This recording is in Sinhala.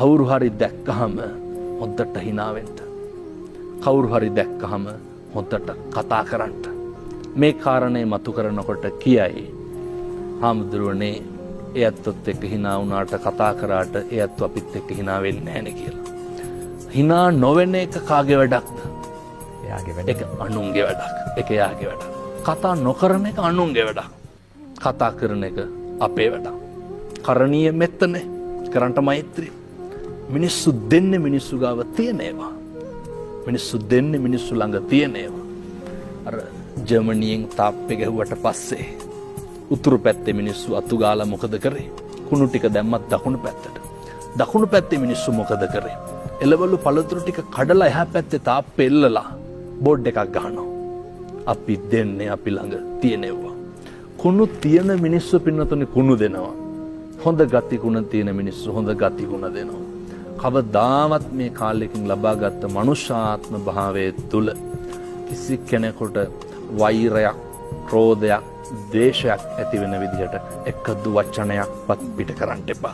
කවුරු හරි දැක්කහම හොද්දට hina වෙන්න. කවුරු හරි දැක්කහම හොද්දට කතා කරන්න. මේ කාරණේ මතු කරනකොට කියයි හාමුදුරුවනේ එයත්වත් එක්ක hina වුණාට කතා කරාට එයත් අපිත් එක්ක hina වෙන්නේ නැහැ නේ කියලා. hina නොවෙන එක කාගේ වැඩක්ද? එයාගේ වැඩ. ඒක අනුන්ගේ වැඩක්. ඒක එයාගේ වැඩක්. කතා නොකරන එක අනුන්ගේ වැඩක්. කතා කරන එක අපේ වැඩක්. කරණීය මෙත්තනේ. කරන්ට මෛත්‍රී. මිනිස්සු දෙන්නේ මිනිස්සු ගාව තියෙන ඒවා. මිනිස්සු දෙන්නේ මිනිස්සු ළඟ තියෙන ඒවා. අර ජර්මනියෙන් තාප්පේ ගැහුවට පස්සේ උතුරු පැත්තේ මිනිස්සු අතු ගාලා මොකද කරේ? කුණු ටික දැම්මත් දකුණු පැත්තට. දකුණු පැත්තේ මිනිස්සු මොකද කරේ? එළවලු පළතුරු ටික කඩලා එහා පැත්තේ තාප්පේ එල්ලලා බෝඩ් එකක් ගහනවා. අපි දෙන්නේ අපි ළඟ තියෙනවා. කුණු තියෙන මිනිස්සු පින්නතුනේ කුණු දෙනවා. හොඳ ගති ගුණ තියෙන මිනිස්සු හොඳ ගති ගුණ දෙනවා. කවදාවත් මේ කාලෙකින් ලබාගත් මනුෂ්‍යාත්ම භාවයේ තුල කිසි කෙනෙකුට වෛරයක්, ක්‍රෝධයක්, ද්වේෂයක් ඇති වෙන විදිහට එකදු වචනයක්වත් පිට කරන්න එපා.